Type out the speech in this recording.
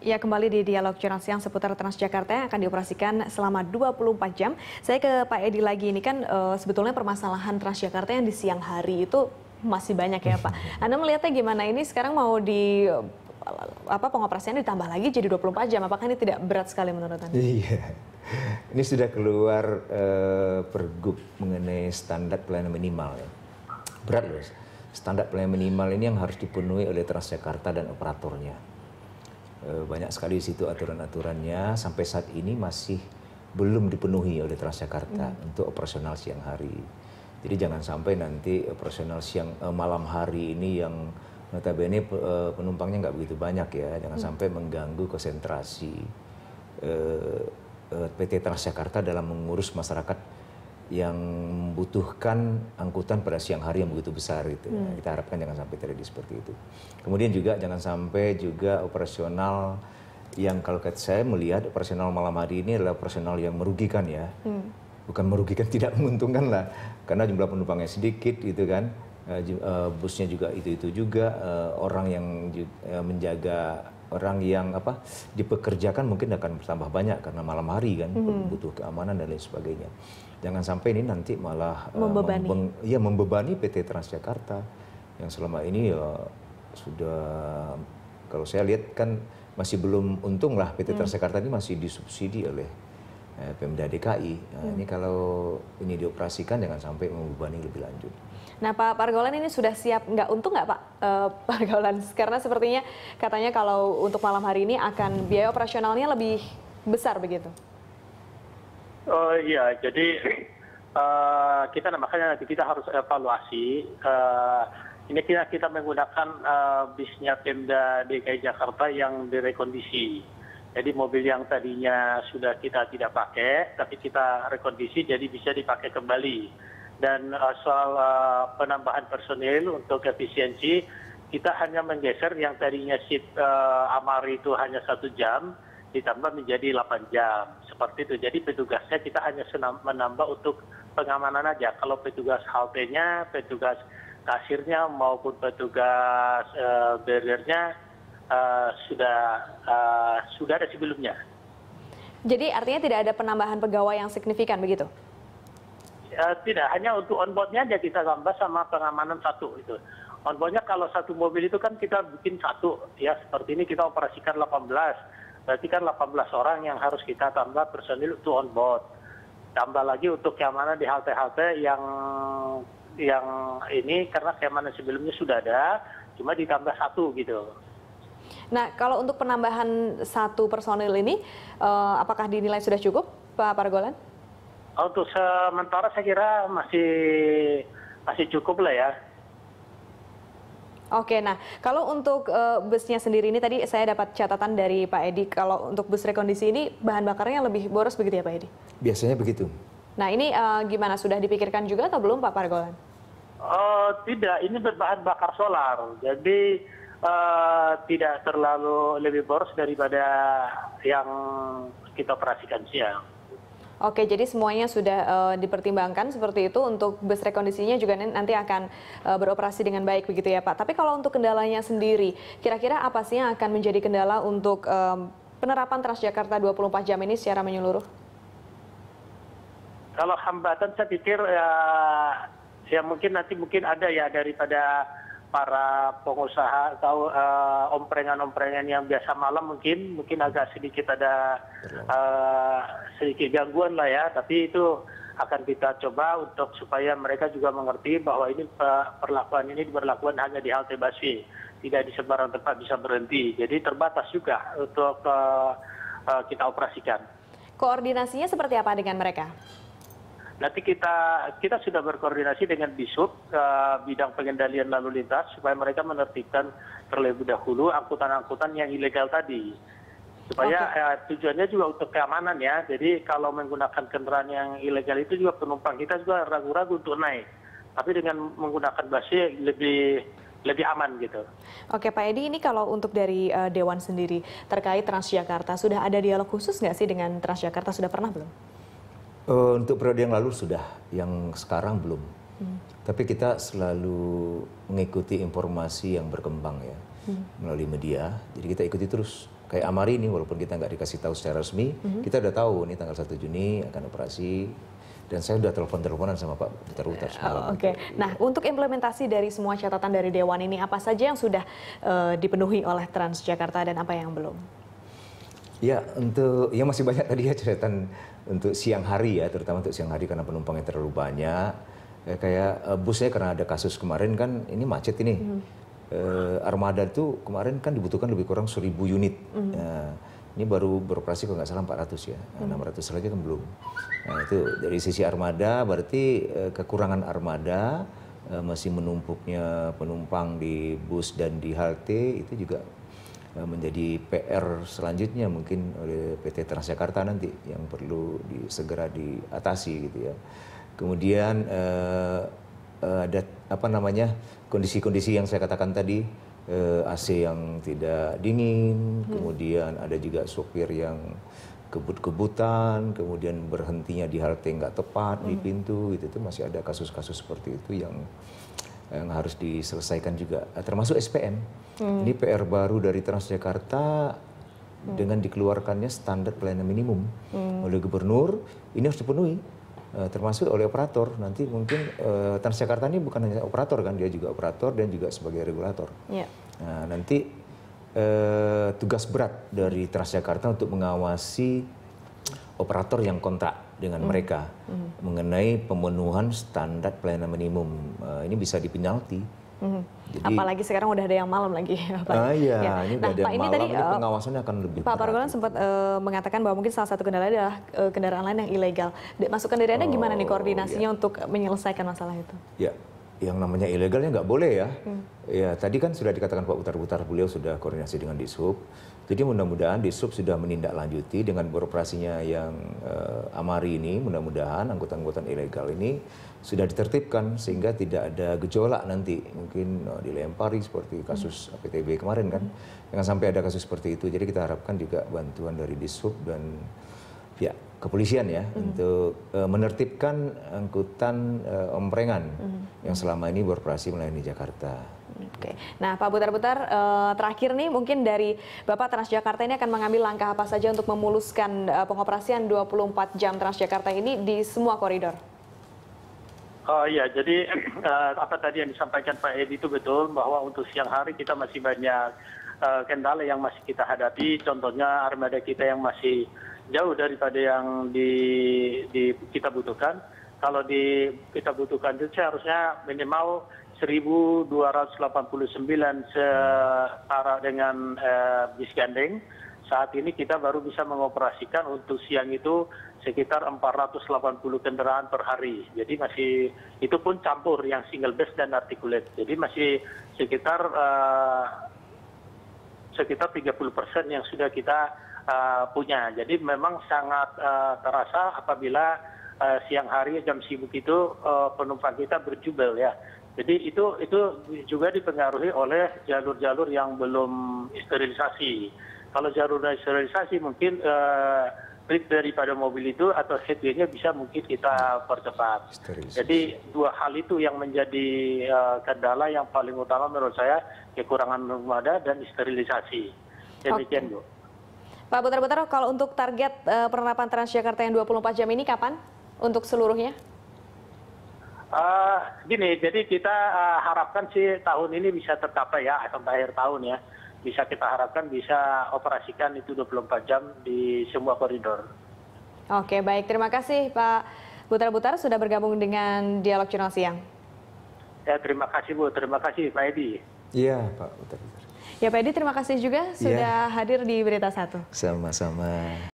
Ya, kembali di Dialog Jurnal Siang seputar Transjakarta yang akan dioperasikan selama 24 jam. Saya ke Pak Edi lagi, ini kan sebetulnya permasalahan Transjakarta yang di siang hari itu masih banyak ya Pak. Anda melihatnya gimana? Ini sekarang mau di pengoperasiannya ditambah lagi jadi 24 jam. Apakah ini tidak berat sekali menurut Anda? Iya, ini sudah keluar pergub mengenai standar pelayanan minimal ya. Berat loh, standar pelayanan minimal ini yang harus dipenuhi oleh Transjakarta dan operatornya. Banyak sekali di situ aturan-aturannya, sampai saat ini masih belum dipenuhi oleh Transjakarta untuk operasional siang hari. Jadi jangan sampai nanti operasional malam hari ini yang notabene penumpangnya nggak begitu banyak ya, jangan sampai mengganggu konsentrasi PT Transjakarta dalam mengurus masyarakat yang membutuhkan angkutan pada siang hari yang begitu besar gitu. Kita harapkan jangan sampai terjadi seperti itu. Kemudian juga jangan sampai juga operasional yang kalau saya melihat operasional malam hari ini adalah operasional yang merugikan ya. Bukan merugikan, tidak menguntungkan lah. Karena jumlah penumpangnya sedikit gitu kan. Busnya juga itu juga, orang yang menjaga, orang yang dipekerjakan mungkin akan bertambah banyak karena malam hari kan, butuh keamanan dan lain sebagainya. Jangan sampai ini nanti malah membebani PT Transjakarta yang selama ini ya sudah, kalau saya lihat kan masih belum untung lah, PT Transjakarta ini masih disubsidi oleh Pemda DKI. Nah, ini kalau ini dioperasikan jangan sampai membebani lebih lanjut. Nah Pak Pargolan ini sudah siap, nggak untung nggak Pak Pargolan? Karena sepertinya katanya kalau untuk malam hari ini akan biaya operasionalnya lebih besar begitu. Oh iya, jadi makanya nanti kita harus evaluasi. Ini kita menggunakan bisnya Pemda DKI Jakarta yang direkondisi. Jadi mobil yang tadinya sudah kita tidak pakai, tapi kita rekondisi jadi bisa dipakai kembali. Dan soal penambahan personil untuk efisiensi, kita hanya menggeser yang tadinya shift Amari itu hanya 1 jam, ditambah menjadi 8 jam. Seperti itu. Jadi petugasnya kita hanya menambah untuk pengamanan aja. Kalau petugas haltenya, petugas kasirnya maupun petugas barriernya sudah ada sebelumnya. Jadi artinya tidak ada penambahan pegawai yang signifikan begitu? Tidak, hanya untuk onboardnya aja kita tambah sama pengamanan 1 itu. Onboardnya kalau 1 mobil itu kan kita bikin 1 ya, seperti ini kita operasikan 18. Berarti kan 18 orang yang harus kita tambah personil untuk onboard. Tambah lagi untuk keamanan di halte-halte yang ini karena keamanan sebelumnya sudah ada, cuma ditambah 1 gitu. Nah, kalau untuk penambahan 1 personil ini, apakah dinilai sudah cukup, Pak Pargolan? Untuk sementara saya kira masih cukup lah ya. Oke, nah kalau untuk busnya sendiri ini tadi saya dapat catatan dari Pak Edi, kalau untuk bus rekondisi ini bahan bakarnya lebih boros begitu ya Pak Edi? Biasanya begitu. Nah ini gimana, sudah dipikirkan juga atau belum Pak Pargolan? Tidak, ini berbahan bakar solar, jadi tidak terlalu lebih boros daripada yang kita operasikan siang. Oke, jadi semuanya sudah dipertimbangkan seperti itu. Untuk bus rekondisinya juga nanti akan beroperasi dengan baik begitu ya Pak. Tapi kalau untuk kendalanya sendiri, kira-kira apa sih yang akan menjadi kendala untuk penerapan Transjakarta 24 jam ini secara menyeluruh? Kalau hambatan saya pikir ya mungkin ada ya daripada para pengusaha atau omprengan-omprengan yang biasa malam mungkin agak sedikit ada sedikit gangguan lah ya, tapi itu akan kita coba untuk supaya mereka juga mengerti bahwa ini perlakuan ini diberlakukan hanya di halte busway, tidak di sembarang tempat bisa berhenti, jadi terbatas juga untuk kita operasikan. Koordinasinya seperti apa dengan mereka? Nanti kita sudah berkoordinasi dengan Disub bidang pengendalian lalu lintas supaya mereka menertibkan terlebih dahulu angkutan-angkutan yang ilegal tadi. Supaya tujuannya juga untuk keamanan ya. Jadi kalau menggunakan kendaraan yang ilegal itu juga penumpang kita juga ragu-ragu untuk naik. Tapi dengan menggunakan busway lebih aman gitu. Oke Pak Edi, ini kalau untuk dari Dewan sendiri terkait Transjakarta, sudah ada dialog khusus nggak sih dengan Transjakarta, sudah pernah belum? Untuk periode yang lalu sudah, yang sekarang belum. Tapi kita selalu mengikuti informasi yang berkembang ya, melalui media. Jadi kita ikuti terus Kayak Amari ini walaupun kita nggak dikasih tahu secara resmi, kita udah tahu nih tanggal 1 Juni akan operasi. Dan saya udah telepon-teleponan sama Pak Putar-Putar semalam. Oke. Nah, untuk implementasi dari semua catatan dari Dewan ini, apa saja yang sudah dipenuhi oleh Transjakarta dan apa yang belum? Ya, ya masih banyak tadi ya catatan untuk siang hari ya, terutama untuk siang hari karena penumpangnya terlalu banyak. Kayak busnya karena ada kasus kemarin kan, ini macet ini. Armada itu kemarin kan dibutuhkan lebih kurang 1.000 unit. Ini baru beroperasi kalau nggak salah 400 ya, 600 saja kan belum. Nah itu dari sisi armada berarti kekurangan armada, masih menumpuknya penumpang di bus dan di halte itu juga menjadi PR selanjutnya mungkin oleh PT Transjakarta nanti yang perlu segera diatasi gitu ya. Kemudian ada apa namanya kondisi-kondisi yang saya katakan tadi. AC yang tidak dingin, kemudian ada juga sopir yang kebut-kebutan, kemudian berhentinya di halte nggak tepat di pintu, gitu. Itu masih ada kasus-kasus seperti itu yang harus diselesaikan juga, termasuk SPM. Ini PR baru dari Transjakarta dengan dikeluarkannya standar pelayanan minimum oleh gubernur, ini harus dipenuhi. Termasuk oleh operator. Nanti mungkin Transjakarta ini bukan hanya operator kan, dia juga operator dan juga sebagai regulator. Yeah. Nah, nanti tugas berat dari Transjakarta untuk mengawasi operator yang kontrak dengan mereka mengenai pemenuhan standar pelayanan minimum. Ini bisa dipinalti. Jadi, apalagi sekarang udah ada yang malam lagi. Iya, ya. Ini udah ada yang malam, tadi, ini pengawasannya akan lebih Pak Pargolan sempat mengatakan bahwa mungkin salah satu kendala adalah kendaraan lain yang ilegal. Masukan dari Anda gimana nih koordinasinya untuk menyelesaikan masalah itu? Ya, yang namanya ilegalnya nggak boleh ya. Ya, tadi kan sudah dikatakan Pak Putar-Putar, beliau sudah koordinasi dengan Dishub. Jadi mudah-mudahan Dishub sudah menindaklanjuti dengan beroperasinya yang Amari ini, mudah-mudahan angkutan-angkutan ilegal ini sudah ditertibkan sehingga tidak ada gejolak nanti. Mungkin dilempari seperti kasus APTB kemarin kan. Jangan sampai ada kasus seperti itu. Jadi kita harapkan juga bantuan dari Dishub dan pihak kepolisian ya untuk menertibkan angkutan omprengan yang selama ini beroperasi melayani Jakarta. Oke. Nah, Pak Putar-Putar, terakhir nih mungkin dari Bapak, Transjakarta ini akan mengambil langkah apa saja untuk memuluskan pengoperasian 24 jam Transjakarta ini di semua koridor? Oh iya, jadi apa tadi yang disampaikan Pak Edi itu betul, bahwa untuk siang hari kita masih banyak kendala yang masih kita hadapi. Contohnya armada kita yang masih jauh daripada yang kita butuhkan. Kalau kita butuhkan itu seharusnya minimal 1.289 setara dengan bis gandeng. Saat ini kita baru bisa mengoperasikan untuk siang itu sekitar 480 kendaraan per hari. Jadi masih, itu pun campur yang single bus dan articulate. Jadi masih sekitar 30% yang sudah kita punya. Jadi memang sangat terasa apabila siang hari jam sibuk itu penumpang kita berjubel ya. Jadi itu juga dipengaruhi oleh jalur-jalur yang belum sterilisasi. Kalau jalur sterilisasi mungkin rit daripada mobil itu atau headway-nya bisa mungkin kita percepat. Jadi dua hal itu yang menjadi kendala yang paling utama menurut saya, kekurangan armada dan sterilisasi. Demikian Bu. Pak Putar-Putar, kalau untuk target penerapan Transjakarta yang 24 jam ini kapan untuk seluruhnya? Gini, jadi kita harapkan sih tahun ini bisa tercapai ya, sampai akhir tahun ya. Bisa kita harapkan bisa operasikan itu 24 jam di semua koridor. Oke, baik. Terima kasih Pak Putar-Putar sudah bergabung dengan Dialog Jurnal Siang. Ya, terima kasih Bu. Terima kasih Pak Edi. Iya, Pak Putar-Putar. Ya Pak Edi, terima kasih juga sudah hadir di Berita Satu. Sama-sama.